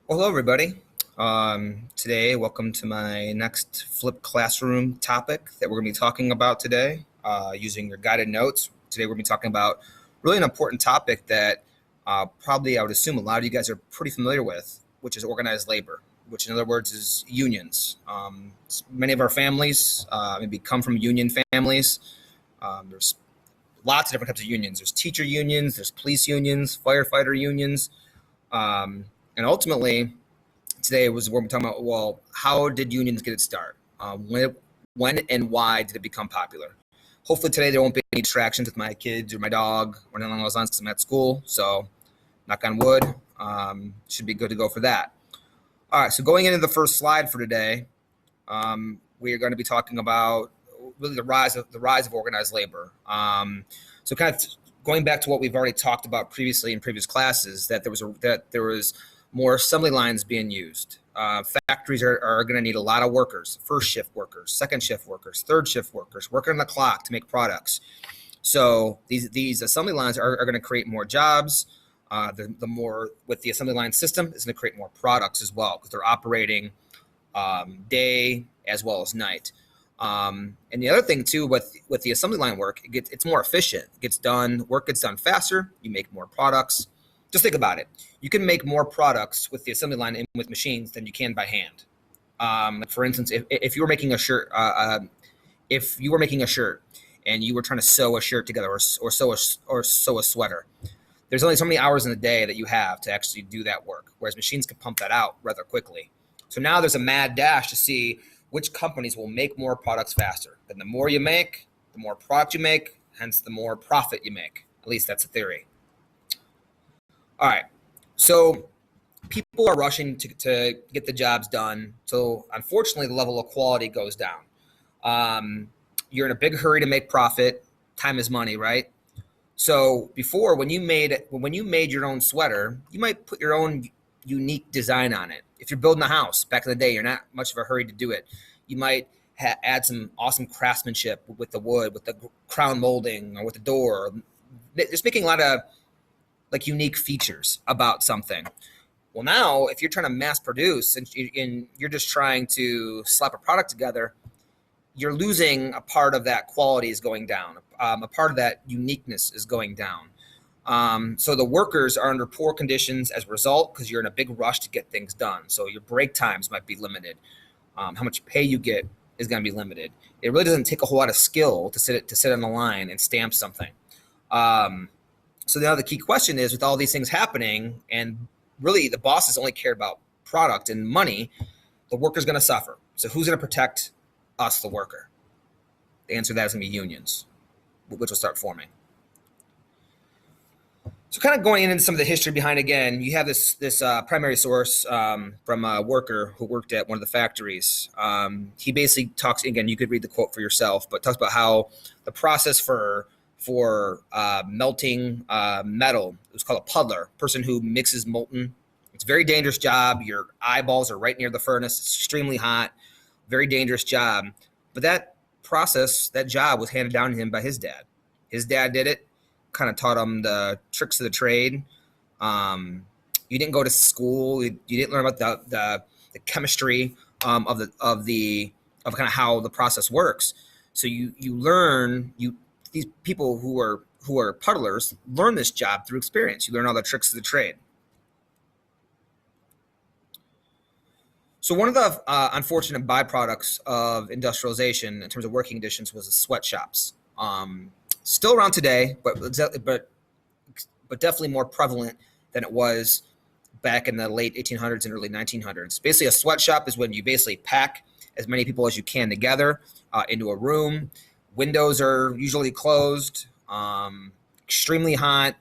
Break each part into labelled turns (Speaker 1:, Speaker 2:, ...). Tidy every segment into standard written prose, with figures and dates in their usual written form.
Speaker 1: Well, hello, everybody. Today, welcome to my next flipped classroom topic that we're going to be talking about today using your guided notes. Today, we're going to be talking about really an important topic that probably I would assume a lot of you guys are pretty familiar with, which is organized labor, which in other words is unions. Many of our families maybe come from union families. There's lots of different types of unions. There's teacher unions, there's police unions, firefighter unions. And ultimately, today was where we're talking about, well, how did unions get its start? When and why did it become popular? Hopefully today there won't be any distractions with my kids or my dog or anything along those lines because I'm at school. So knock on wood, should be good to go for that. All right, so going into the first slide for today, we are going to be talking about really the rise of organized labor. So kind of going back to what we've already talked about previously in previous classes, that there was more assembly lines being used. Factories are going to need a lot of workers, first shift workers, second shift workers, third shift workers, working on the clock to make products. So these assembly lines are going to create more jobs. The more with the assembly line system is going to create more products as well because they're operating day as well as night. And the other thing too with the assembly line work, it's more efficient. Work gets done faster. You make more products. Just think about it. You can make more products with the assembly line and with machines than you can by hand. For instance, if you were making a shirt, and you were trying to sew a shirt together or sew a sweater, there's only so many hours in the day that you have to actually do that work, whereas machines can pump that out rather quickly. So now there's a mad dash to see which companies will make more products faster. And the more you make, the more product you make, hence the more profit you make. At least that's a theory. All right, so people are rushing to get the jobs done. So unfortunately, the level of quality goes down. You're in a big hurry to make profit. Time is money, right? So before, when you made your own sweater, you might put your own unique design on it. If you're building a house, back in the day, you're not much of a hurry to do it. You might add some awesome craftsmanship with the wood, with the crown molding, or with the door. Just making a lot of like unique features about something. Well, now if you're trying to mass produce and you're just trying to slap a product together, you're losing a part of that quality is going down. A part of that uniqueness is going down. So the workers are under poor conditions as a result because you're in a big rush to get things done. So your break times might be limited. How much pay you get is going to be limited. It really doesn't take a whole lot of skill to sit on the line and stamp something. So now the key question is, with all these things happening, and really the bosses only care about product and money, the worker's going to suffer. So who's going to protect us, the worker? The answer to that is going to be unions, which will start forming. So kind of going into some of the history behind, again, you have this primary source from a worker who worked at one of the factories. He basically talks, again, you could read the quote for yourself, but talks about how the process for melting metal, it was called a puddler, person who mixes molten. It's a very dangerous job. Your eyeballs are right near the furnace. It's extremely hot, very dangerous job. But that process, that job was handed down to him by his dad. His dad did it, kind of taught him the tricks of the trade. You didn't go to school. You didn't learn about the chemistry of kind of how the process works. So these people who are puddlers learn this job through experience. You learn all the tricks of the trade. So one of the unfortunate byproducts of industrialization in terms of working conditions was the sweatshops. Still around today, but definitely more prevalent than it was back in the late 1800s and early 1900s. Basically, a sweatshop is when you basically pack as many people as you can together into a room. Windows are usually closed, extremely hot.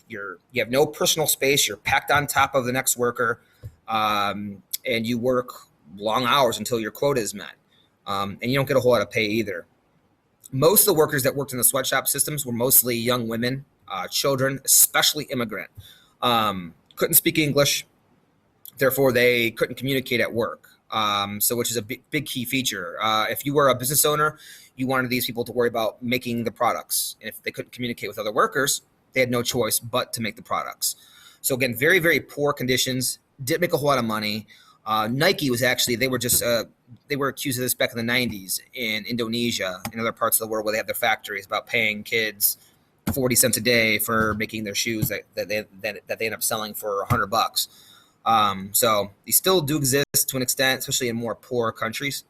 Speaker 1: You have no personal space. You're packed on top of the next worker, and you work long hours until your quota is met. And you don't get a whole lot of pay either. Most of the workers that worked in the sweatshop systems were mostly young women, children, especially immigrant. Couldn't speak English, therefore they couldn't communicate at work. Which is a big key feature. If you were a business owner, you wanted these people to worry about making the products. And if they couldn't communicate with other workers, they had no choice but to make the products. So again, very, very poor conditions, didn't make a whole lot of money. Nike was actually they were accused of this back in the 90s in Indonesia and other parts of the world where they have their factories about paying kids 40 cents a day for making their shoes that they end up selling for $100. So these still do exist to an extent, especially in more poor countries.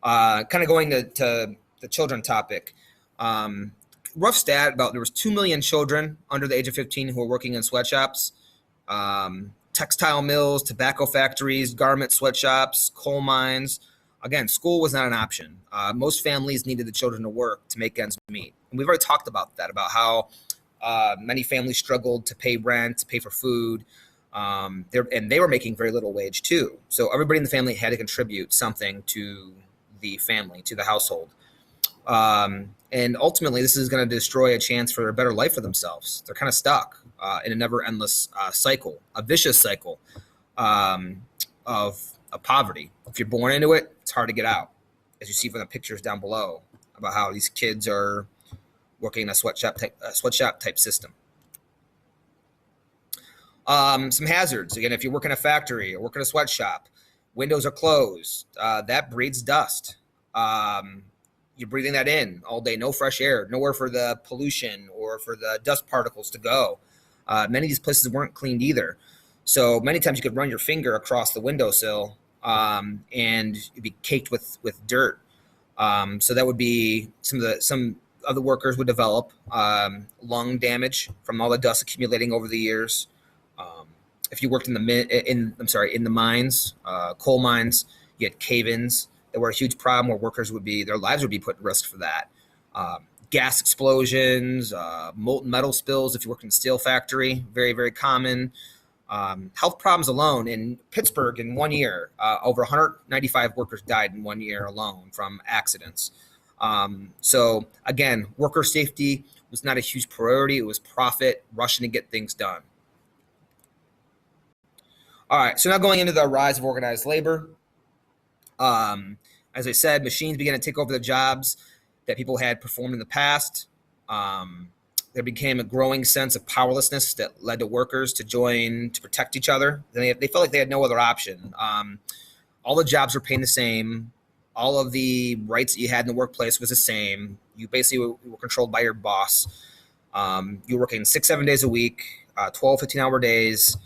Speaker 1: Kind of going to the children topic. Rough stat about there was 2 million children under the age of 15 who were working in sweatshops, textile mills, tobacco factories, garment sweatshops, coal mines. Again, school was not an option. Most families needed the children to work to make ends meet. And we've already talked about that, about how many families struggled to pay rent, to pay for food. And they were making very little wage too. So everybody in the family had to contribute something to the family, to the household. And ultimately, this is going to destroy a chance for a better life for themselves. They're kind of stuck in a never-endless cycle, a vicious cycle of poverty. If you're born into it, it's hard to get out, as you see from the pictures down below about how these kids are working in a sweatshop type system. Some hazards. Again, if you work in a factory or work in a sweatshop, windows are closed. That breeds dust. You're breathing that in all day, no fresh air, nowhere for the pollution or for the dust particles to go. Many of these places weren't cleaned either. So many times you could run your finger across the windowsill and it'd be caked with dirt. So that would be some of the workers would develop lung damage from all the dust accumulating over the years. If you worked in the mines, coal mines, you had cave-ins that were a huge problem where workers their lives would be put at risk for that. Gas explosions, molten metal spills if you work in a steel factory, very, very common. Health problems alone in Pittsburgh in 1 year, over 195 workers died in 1 year alone from accidents. So again, worker safety was not a huge priority. It was profit, rushing to get things done. All right, so now going into the rise of organized labor. As I said, machines began to take over the jobs that people had performed in the past. There became a growing sense of powerlessness that led to workers to join to protect each other. They felt like they had no other option. All the jobs were paying the same. All of the rights that you had in the workplace was the same. You basically were controlled by your boss. You were working 6-7 days a week, 12, 15-hour days.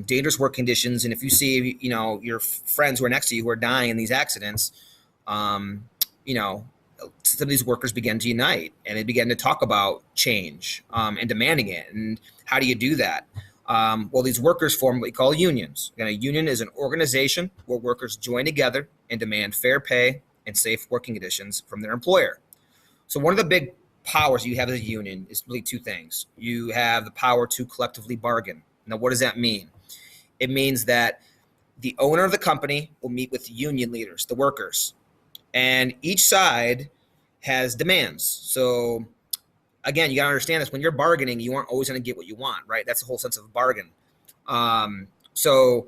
Speaker 1: Dangerous work conditions, and if you see, your friends who are next to you who are dying in these accidents, some of these workers began to unite and they began to talk about change and demanding it. And how do you do that? Well, these workers form what we call unions. And a union is an organization where workers join together and demand fair pay and safe working conditions from their employer. So one of the big powers you have as a union is really two things. You have the power to collectively bargain. Now, what does that mean? It means that the owner of the company will meet with union leaders, the workers, and each side has demands. So again, you got to understand this. When you're bargaining, you aren't always going to get what you want, right? That's the whole sense of a bargain. So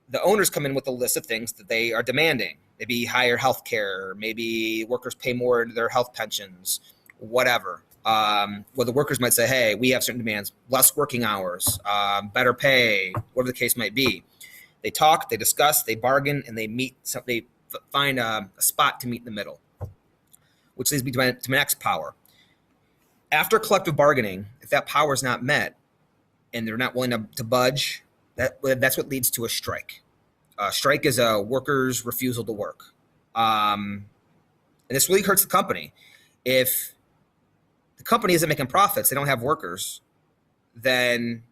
Speaker 1: the owners come in with a list of things that they are demanding. Maybe higher health care, maybe workers pay more into their health pensions, whatever. Well, the workers might say, hey, we have certain demands, less working hours, better pay, whatever the case might be. They talk, they discuss, they bargain, and they find a spot to meet in the middle, which leads me to my next power. After collective bargaining, if that power is not met and they're not willing to budge, that's what leads to a strike. A strike is a worker's refusal to work. And this really hurts the company. If the company isn't making profits, they don't have workers, then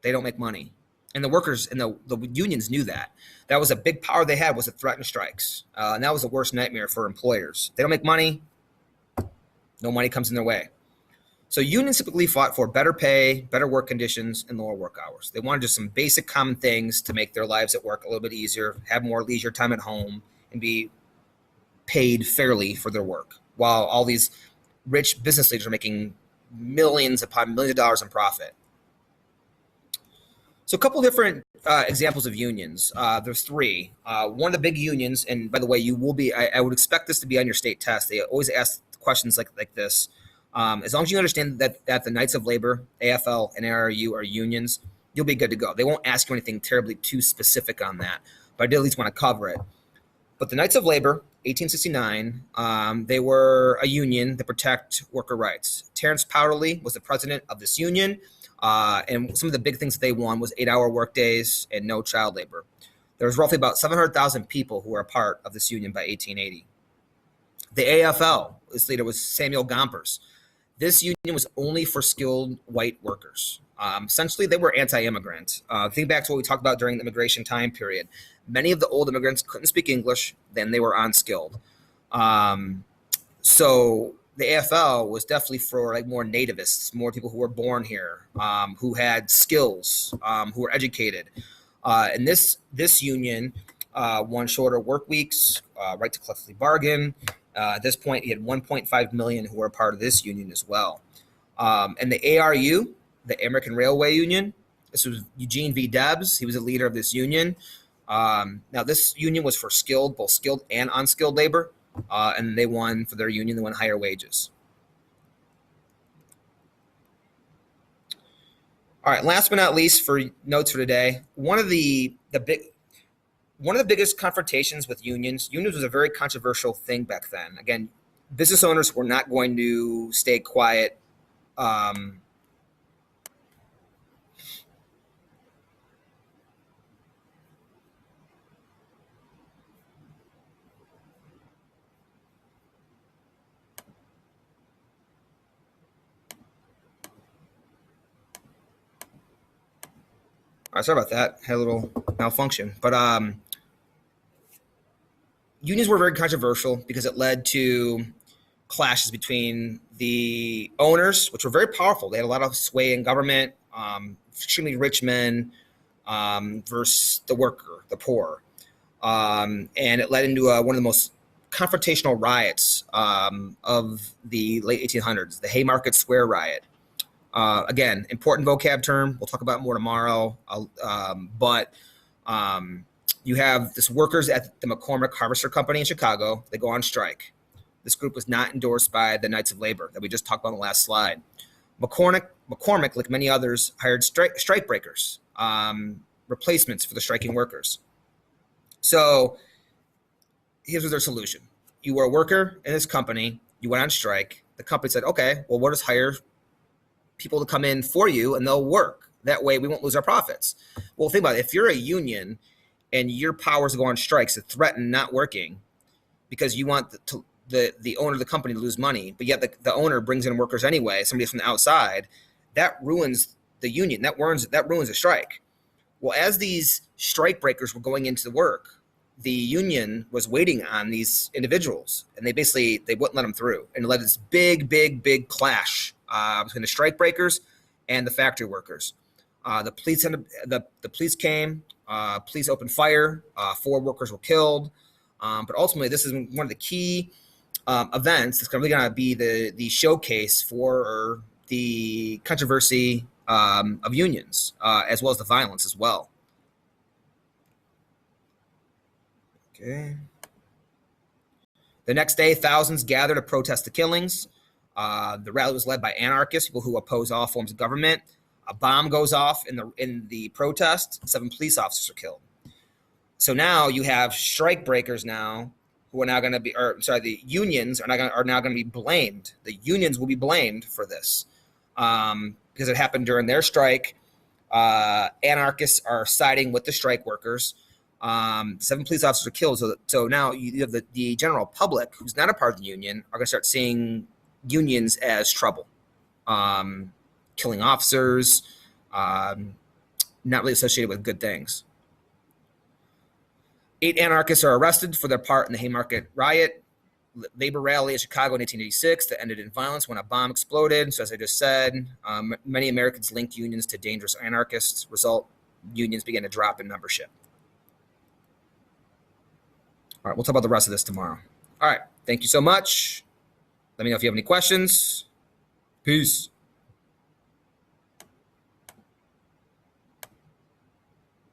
Speaker 1: they don't make money. And the workers and the unions knew that. That was a big power they had, was to threaten strikes. And that was the worst nightmare for employers. They don't make money, no money comes in their way. So unions typically fought for better pay, better work conditions, and lower work hours. They wanted just some basic common things to make their lives at work a little bit easier, have more leisure time at home, and be paid fairly for their work, while all these rich business leaders are making millions upon millions of dollars in profit. So a couple different examples of unions. There's three. One of the big unions, and by the way, I would expect this to be on your state test. They always ask questions like this. As long as you understand that the Knights of Labor, AFL, and ARU are unions, you'll be good to go. They won't ask you anything terribly too specific on that, but I did at least want to cover it. But the Knights of Labor, 1869, they were a union that protect worker rights. Terence Powderly was the president of this union, and some of the big things that they won was 8-hour workdays and no child labor. There was roughly about 700,000 people who were a part of this union by 1880. The AFL, its leader was Samuel Gompers. This union was only for skilled white workers. Essentially, they were anti-immigrant. Think back to what we talked about during the immigration time period. Many of the old immigrants couldn't speak English, then they were unskilled. So the AFL was definitely for like more nativists, more people who were born here, who had skills, who were educated. And this union won shorter work weeks, right to collectively bargain. At this point, he had 1.5 million who were a part of this union as well. And the ARU, the American Railway Union, this was Eugene V. Debs. He was a leader of this union. Now, this union was for both skilled and unskilled labor, and they won for their union. They won higher wages. All right, last but not least, for notes for today, one of the biggest confrontations with unions was a very controversial thing back then. Again, business owners were not going to stay quiet. Sorry about that. Had a little malfunction. But unions were very controversial because it led to clashes between the owners, which were very powerful. They had a lot of sway in government, extremely rich men, versus the worker, the poor. And it led into one of the most confrontational riots of the late 1800s, the Haymarket Square riot. Again, important vocab term. We'll talk about it more tomorrow. But you have this workers at the McCormick Harvester Company in Chicago. They go on strike. This group was not endorsed by the Knights of Labor that we just talked about on the last slide. McCormick, like many others, hired strike breakers, replacements for the striking workers. So here's their solution. You were a worker in this company. You went on strike. The company said, okay, well, we'll just hire people to come in for you and they'll work. That way we won't lose our profits. Well, think about it. If you're a union and your powers to go on strikes to threaten not working because you want the owner of the company to lose money, but yet the owner brings in workers anyway, somebody from the outside, that ruins the union. That ruins a strike. Well, as these strike breakers were going into the work, the union was waiting on these individuals, and they wouldn't let them through, and it led to this big clash between the strike breakers and the factory workers. The police came. Police opened fire. 4 workers were killed. But ultimately, this is one of the key events that's really going to be the showcase for the controversy of unions, as well as the violence as well. Okay. The next day, thousands gathered to protest the killings. The rally was led by anarchists, people who oppose all forms of government. A bomb goes off in the protest. 7 police officers are killed. So now you have strike breakers now who are now going to be, the unions are now going to be blamed. The unions will be blamed for this because it happened during their strike. Anarchists are siding with the strike workers. 7 police officers are killed. So now you have the general public who's not a part of the union are going to start seeing unions as trouble, killing officers, not really associated with good things. 8 anarchists are arrested for their part in the Haymarket riot, labor rally in Chicago in 1886 that ended in violence when a bomb exploded. So as I just said, many Americans linked unions to dangerous anarchists. Result, unions began to drop in membership. All right, we'll talk about the rest of this tomorrow. All right, thank you so much. Let me know if you have any questions. Peace.